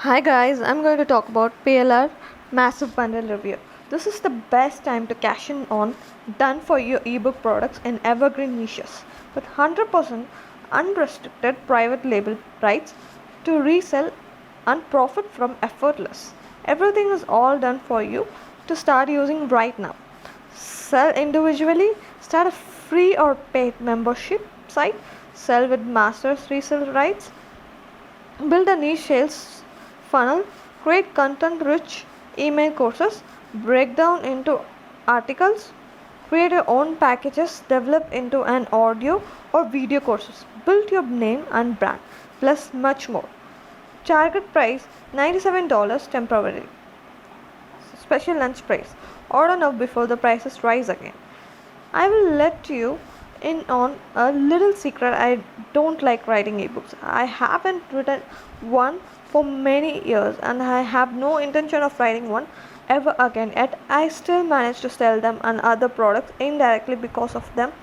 Hi guys, I'm going to talk about PLR Massive Bundle Review. This is the best time to cash in on done for you ebook products in evergreen niches with 100% unrestricted private label rights to resell and profit from effortless. Everything is all done for you to start using right now. Sell individually, start a free or paid membership site, sell with masters resell rights, build a niche sales funnel, create content rich email courses, break down into articles, create your own packages, develop into an audio or video courses, build your name and brand, plus much more. Target price $97 temporary. Special lunch price. Order now before the prices rise again. I will let you in on a little secret. I don't like writing ebooks. I haven't written one for many years and I have no intention of writing one ever again. Yet I still manage to sell them and other products indirectly because of them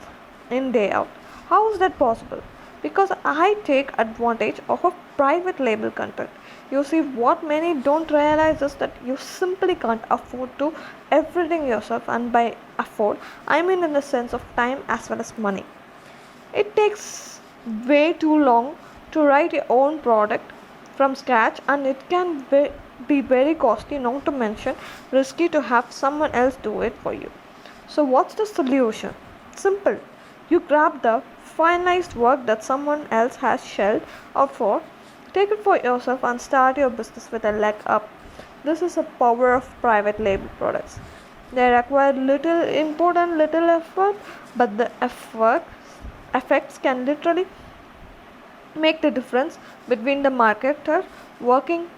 in day out. How is that possible? Because I take advantage of a private label content. You see, what many don't realize is that you simply can't afford to everything yourself, and by afford, I mean in the sense of time as well as money. It takes way too long to write your own product from scratch, and it can be very costly, not to mention risky to have someone else do it for you. So, what's the solution? Simple. You grab the finalized work that someone else has shelled out for, take it for yourself, and start your business with a leg up. This is the power of private label products. They require little input and little effort, but the effects can literally make the difference between the marketer working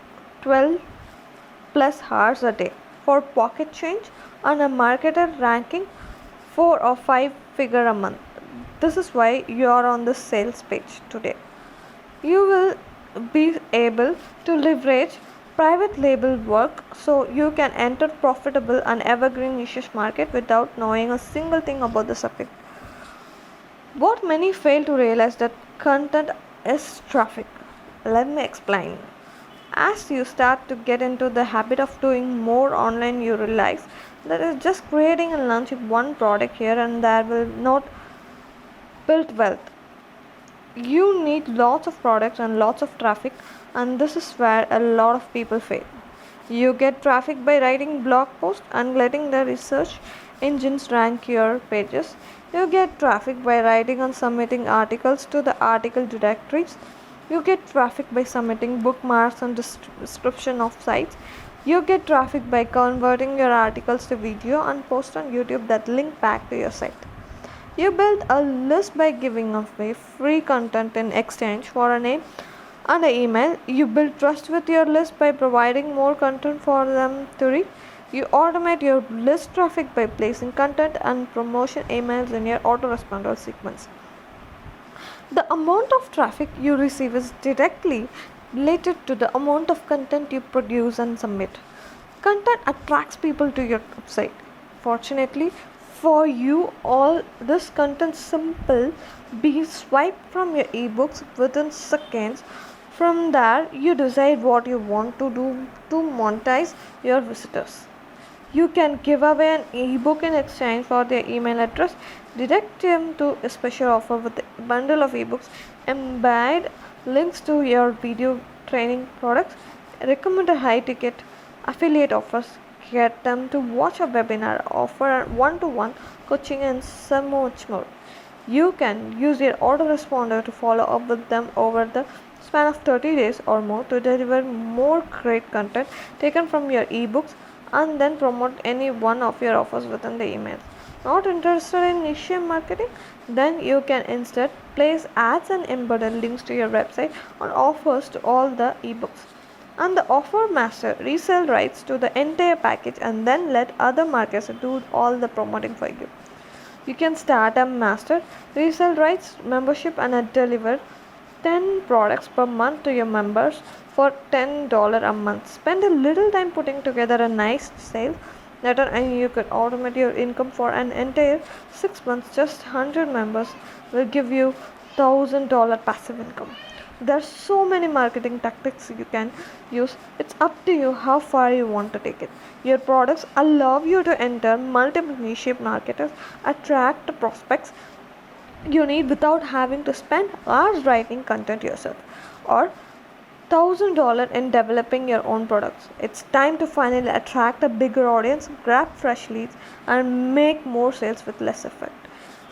12 plus hours a day for pocket change and a marketer ranking 4 or 5 figure a month. This is why you are on the sales page today. You will be able to leverage private label work so you can enter profitable and evergreen niche market without knowing a single thing about the subject. What many fail to realize that content is traffic. Let me explain. As you start to get into the habit of doing more online, you realize that is just creating and launching one product here and there will not build wealth. You need lots of products and lots of traffic, and this is where a lot of people fail. You get traffic by writing blog posts and letting the research engines rank your pages. You get traffic by writing and submitting articles to the article directories. You get traffic by submitting bookmarks and description of sites. You get traffic by converting your articles to video and post on YouTube that link back to your site. You build a list by giving away free content in exchange for a name and an email. You build trust with your list by providing more content for them to read. You automate your list traffic by placing content and promotion emails in your autoresponder sequence. The amount of traffic you receive is directly related to the amount of content you produce and submit. Content attracts people to your website. Fortunately, for you all, this content simple be swiped from your ebooks within seconds. From there, you decide what you want to do to monetize your visitors. You can give away an ebook in exchange for their email address, direct them to a special offer with a bundle of ebooks, embed links to your video training products, recommend a high ticket affiliate offers, get them to watch a webinar, offer one-to-one coaching, and so much more. You can use your autoresponder to follow up with them over the span of 30 days or more to deliver more great content taken from your ebooks and then promote any one of your offers within the email. Not interested in niche marketing? Then you can instead place ads and embedded links to your website on offers to all the ebooks. And the offer master resell rights to the entire package and then let other marketers do all the promoting for you. You can start a master resell rights membership and deliver 10 products per month to your members for $10 a month. Spend a little time putting together a nice sales letter and you could automate your income for an entire 6 months. Just 100 members will give you $1,000 passive income. There's so many marketing tactics you can use. It's up to you how far you want to take it. Your products allow you to enter multiple niche markets, attract prospects you need without having to spend hours writing content yourself or $1,000 in developing your own products. It's time to finally attract a bigger audience, grab fresh leads, and make more sales with less effort.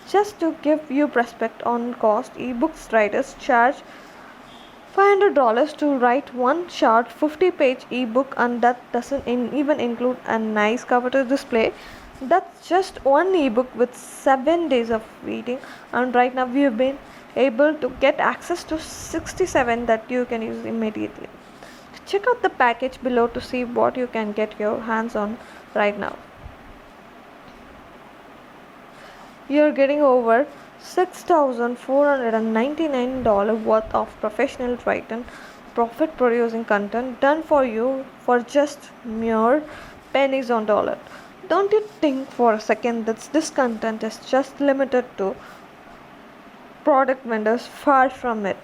Just to give you perspective on cost, ebooks writers charge $500 to write one short 50-page ebook, and that doesn't even include a nice cover to display. That's just one ebook with 7 days of reading, and right now we've been able to get access to 67 that you can use immediately. Check out the package below to see what you can get your hands on right now. You're getting over $6,499 worth of professional written profit producing content done for you for just mere pennies on dollar. Don't you think for a second that this content is just limited to product vendors? Far from it.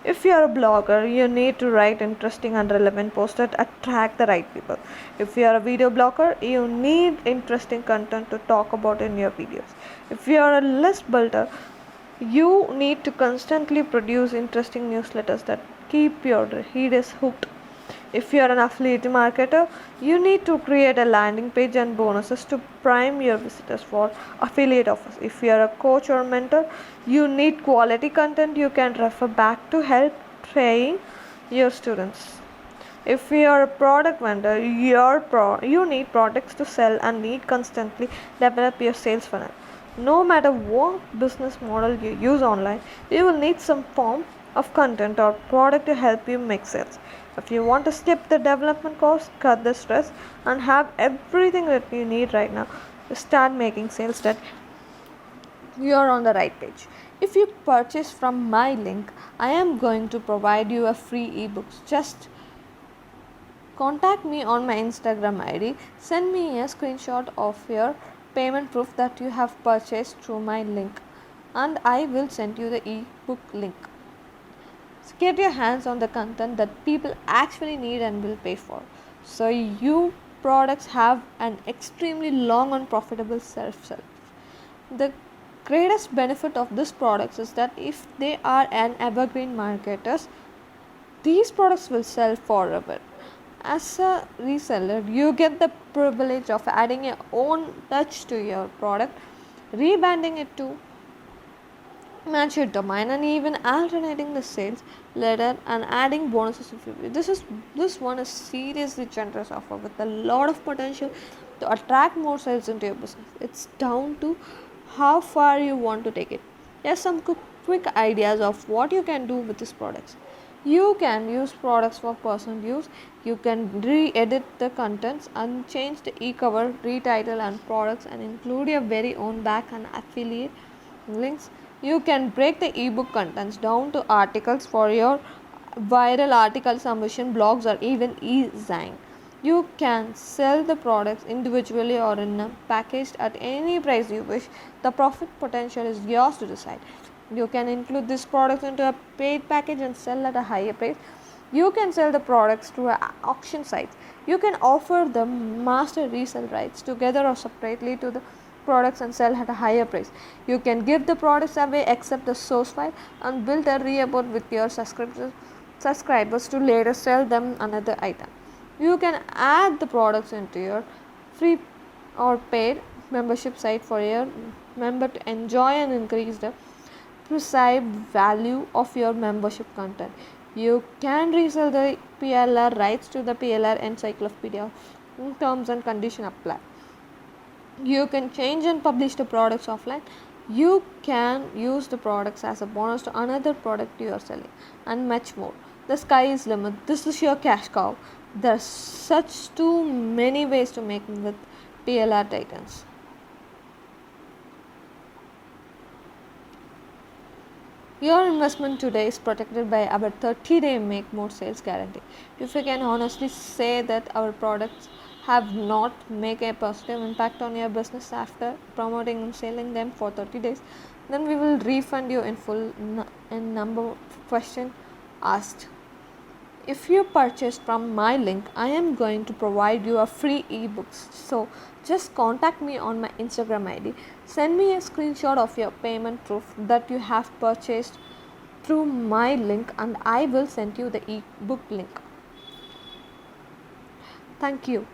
If you are a blogger, you need to write interesting and relevant posts that attract the right people. If you are a video blogger, you need interesting content to talk about in your videos. If you are a list builder, you need to constantly produce interesting newsletters that keep your readers hooked. If you are an affiliate marketer, you need to create a landing page and bonuses to prime your visitors for affiliate offers. If you are a coach or mentor, you need quality content you can refer back to help train your students. If you are a product vendor, you need products to sell and need constantly develop your sales funnel. No matter what business model you use online, you will need some form of content or product to help you make sales. If you want to skip the development cost, cut the stress, and have everything that you need right now to start making sales, that you're on the right page. If you purchase from my link, I am going to provide you a free ebooks. Just contact me on my Instagram ID. Send me a screenshot of your payment proof that you have purchased through my link, and I will send you the ebook link. So get your hands on the content that people actually need and will pay for, so your products have an extremely long and profitable shelf. The greatest benefit of these products is that if they are an evergreen marketers, these products will sell forever. As a reseller, you get the privilege of adding your own touch to your product, rebranding it to match your domain, and even alternating the sales letter and adding bonuses if you wish. This one is seriously generous offer with a lot of potential to attract more sales into your business. It's down to how far you want to take it. Here's some quick ideas of what you can do with these products. You can use products for personal use. You can re-edit the contents and change the e-cover, retitle and products, and include your very own back and affiliate links. You can break the ebook contents down to articles for your viral article submission, blogs, or even e-zine. You can sell the products individually or in a packaged at any price you wish. The profit potential is yours to decide. You can include these products into a paid package and sell at a higher price. You can sell the products through auction sites. You can offer the master resale rights together or separately to the products and sell at a higher price. You can give the products away except the source file and build a report with your subscribers to later sell them another item. You can add the products into your free or paid membership site for your member to enjoy and increase the perceived value of your membership content. You can resell the PLR rights to the PLR encyclopedia. Terms and conditions apply. You can change and publish the products offline. You can use the products as a bonus to another product you are selling, and much more. The sky is limit. This is your cash cow. There's such too many ways to make with PLR Titans. Your investment today is protected by our 30-day Make More Sales guarantee. If we can honestly say that our products have not make a positive impact on your business after promoting and selling them for 30 days, then we will refund you in full. In number question asked. If you purchase from my link, I am going to provide you a free ebooks. So just contact me on my Instagram ID. Send me a screenshot of your payment proof that you have purchased through my link, and I will send you the ebook link. Thank you.